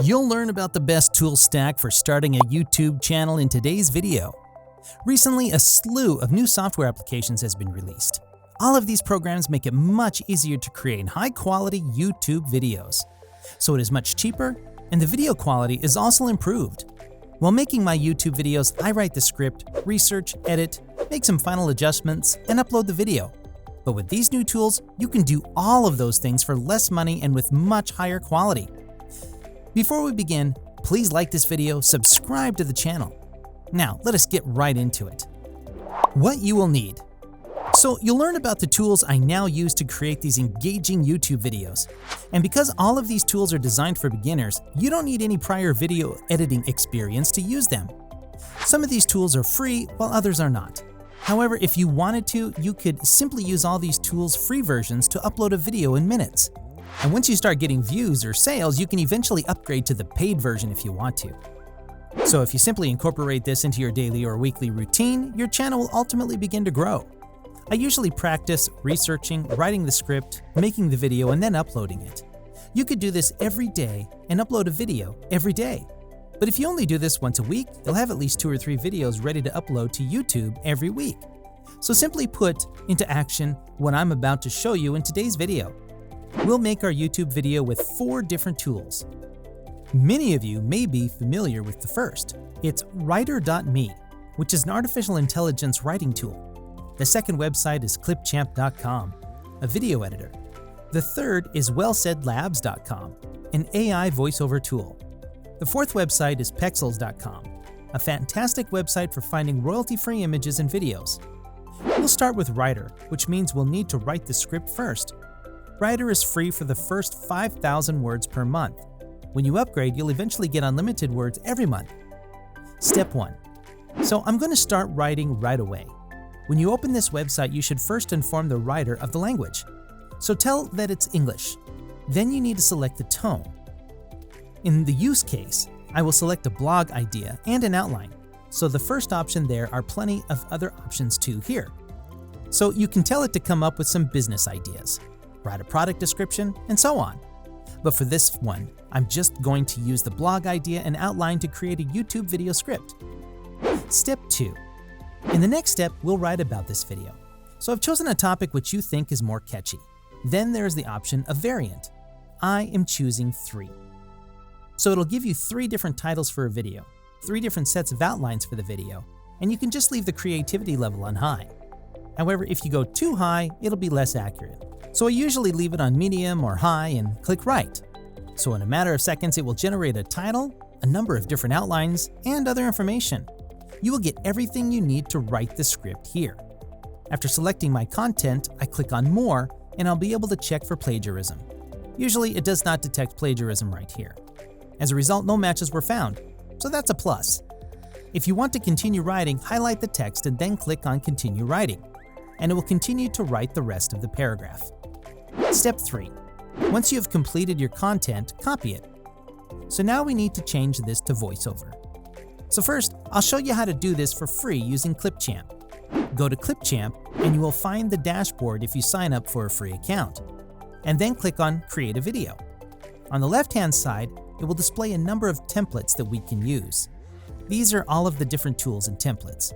You'll learn about the best tool stack for starting a YouTube channel in today's video. Recently, a slew of new software applications has been released. All of these programs make it much easier to create high-quality YouTube videos. So it is much cheaper, and the video quality is also improved. While making my YouTube videos, I write the script, research, edit, make some final adjustments, and upload the video. But with these new tools, you can do all of those things for less money and with much higher quality. Before we begin, please like this video, subscribe to the channel. Now, let us get right into it. What you will need. So you'll learn about the tools I now use to create these engaging YouTube videos. And because all of these tools are designed for beginners, you don't need any prior video editing experience to use them. Some of these tools are free, while others are not. However, if you wanted to, you could simply use all these tools' free versions to upload a video in minutes. And once you start getting views or sales, you can eventually upgrade to the paid version if you want to. So if you simply incorporate this into your daily or weekly routine, your channel will ultimately begin to grow. I usually practice researching, writing the script, making the video, and then uploading it. You could do this every day and upload a video every day. But if you only do this once a week, you'll have at least 2 or 3 videos ready to upload to YouTube every week. So simply put into action what I'm about to show you in today's video. We'll make our YouTube video with 4 different tools. Many of you may be familiar with the first. It's Writer.me, which is an artificial intelligence writing tool. The second website is clipchamp.com, a video editor. The third is wellsaidlabs.com, an AI voiceover tool. The fourth website is pexels.com, a fantastic website for finding royalty-free images and videos. We'll start with Writer, which means we'll need to write the script first. Writer is free for the first 5,000 words per month. When you upgrade, you'll eventually get unlimited words every month. Step 1. So I'm going to start writing right away. When you open this website, you should first inform the writer of the language. So tell that it's English. Then you need to select the tone. In the use case, I will select a blog idea and an outline. So the first option there are plenty of other options too here. So you can tell it to come up with some business ideas, write a product description, and so on. But for this one, I'm just going to use the blog idea and outline to create a YouTube video script. Step 2. In the next step, we'll write about this video. So I've chosen a topic which you think is more catchy. Then there's the option of variant. I am choosing 3. So it'll give you 3 different titles for a video, 3 different sets of outlines for the video, and you can just leave the creativity level on high. However, if you go too high, it'll be less accurate. So I usually leave it on medium or high and click write. So in a matter of seconds, it will generate a title, a number of different outlines, and other information. You will get everything you need to write the script here. After selecting my content, I click on More, and I'll be able to check for plagiarism. Usually, it does not detect plagiarism right here. As a result, no matches were found, so that's a plus. If you want to continue writing, highlight the text and then click on Continue Writing, and it will continue to write the rest of the paragraph. Step 3. Once you have completed your content, copy it. So now we need to change this to voiceover. So first, I'll show you how to do this for free using Clipchamp. Go to Clipchamp and you will find the dashboard if you sign up for a free account. And then click on Create a Video. On the left-hand side, it will display a number of templates that we can use. These are all of the different tools and templates.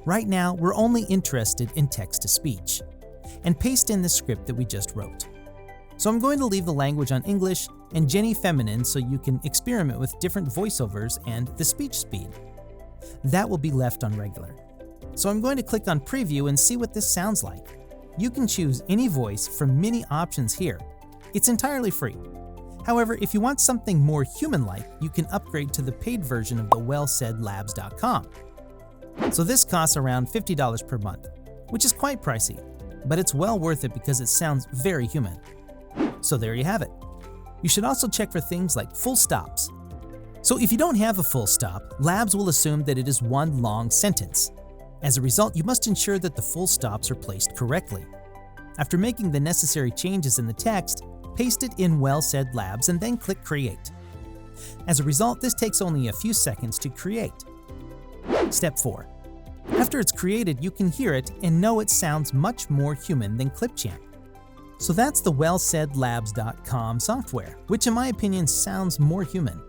Right now, we're only interested in text-to-speech. And paste in the script that we just wrote. So I'm going to leave the language on English and Jenny Feminine so you can experiment with different voiceovers and the speech speed. That will be left on regular. So I'm going to click on Preview and see what this sounds like. You can choose any voice from many options here. It's entirely free. However, if you want something more human-like, you can upgrade to the paid version of the wellsaidlabs.com. So this costs around $50 per month, which is quite pricey, but it's well worth it because it sounds very human. So there you have it. You should also check for things like full stops. So if you don't have a full stop, Labs will assume that it is one long sentence. As a result, you must ensure that the full stops are placed correctly. After making the necessary changes in the text, paste it in Well Said Labs and then click Create. As a result, this takes only a few seconds to create. Step 4. After it's created, you can hear it and know it sounds much more human than Clipchamp. So that's the wellsaidlabs.com software, which in my opinion sounds more human.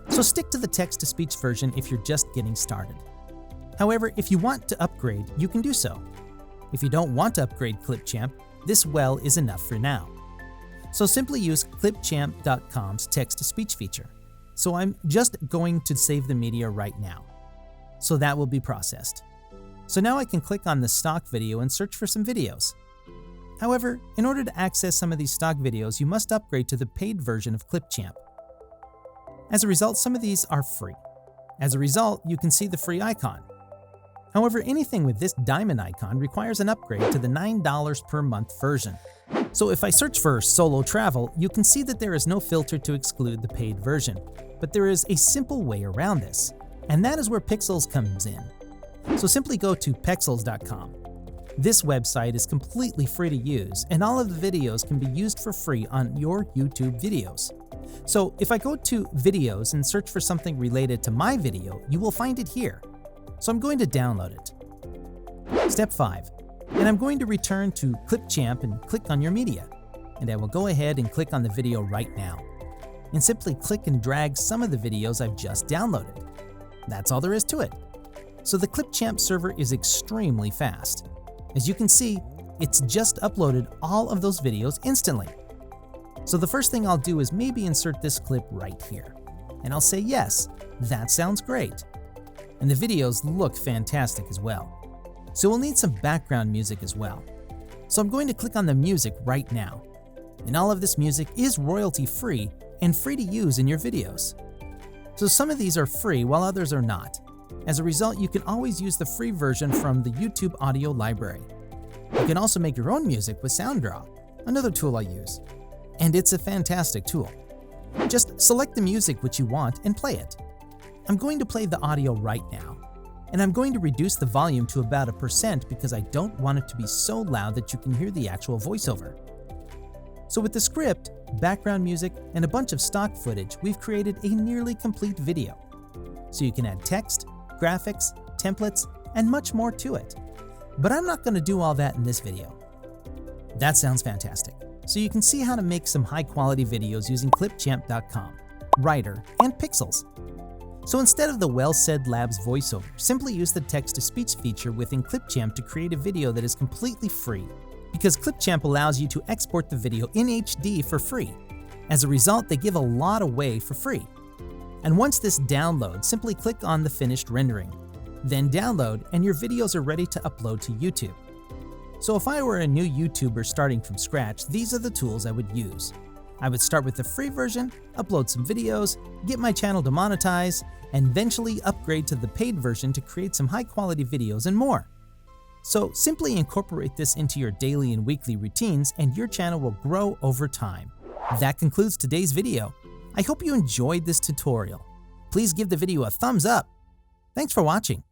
So stick to the text-to-speech version if you're just getting started. However, if you want to upgrade, you can do so. If you don't want to upgrade Clipchamp, this well is enough for now. So simply use clipchamp.com's text-to-speech feature. So I'm just going to save the media right now. So that will be processed. So now I can click on the stock video and search for some videos. However, in order to access some of these stock videos, you must upgrade to the paid version of Clipchamp. As a result, some of these are free. As a result, you can see the free icon. However, anything with this diamond icon requires an upgrade to the $9 per month version. So if I search for solo travel, you can see that there is no filter to exclude the paid version. But there is a simple way around this, and that is where Pixels comes in. So simply go to pexels.com. This website is completely free to use, and all of the videos can be used for free on your YouTube videos. So if I go to videos and search for something related to my video, you will find it here. So I'm going to download it. Step 5. And I'm going to return to Clipchamp and click on your media. And I will go ahead and click on the video right now. And simply click and drag some of the videos I've just downloaded. That's all there is to it. So the Clipchamp server is extremely fast. As you can see, it's just uploaded all of those videos instantly. So the first thing I'll do is maybe insert this clip right here. And I'll say, yes, that sounds great. And the videos look fantastic as well. So we'll need some background music as well. So I'm going to click on the music right now. And all of this music is royalty free and free to use in your videos. So some of these are free while others are not. As a result, you can always use the free version from the YouTube audio library. You can also make your own music with SoundDraw, another tool I use. And it's a fantastic tool. Just select the music which you want and play it. I'm going to play the audio right now. And I'm going to reduce the volume to about 1% because I don't want it to be so loud that you can hear the actual voiceover. So with the script, background music, and a bunch of stock footage, we've created a nearly complete video. So you can add text, graphics, templates, and much more to it. But I'm not going to do all that in this video. That sounds fantastic. So you can see how to make some high-quality videos using clipchamp.com, Writer, and Pixels. So instead of the Well Said Labs voiceover, simply use the text-to-speech feature within Clipchamp to create a video that is completely free, because Clipchamp allows you to export the video in HD for free. As a result, they give a lot away for free. And once this downloads, simply click on the finished rendering. Then download, and your videos are ready to upload to YouTube. So if I were a new YouTuber starting from scratch, these are the tools I would use. I would start with the free version, upload some videos, get my channel to monetize, and eventually upgrade to the paid version to create some high-quality videos and more. So simply incorporate this into your daily and weekly routines, and your channel will grow over time. That concludes today's video. I hope you enjoyed this tutorial. Please give the video a thumbs up. Thanks for watching.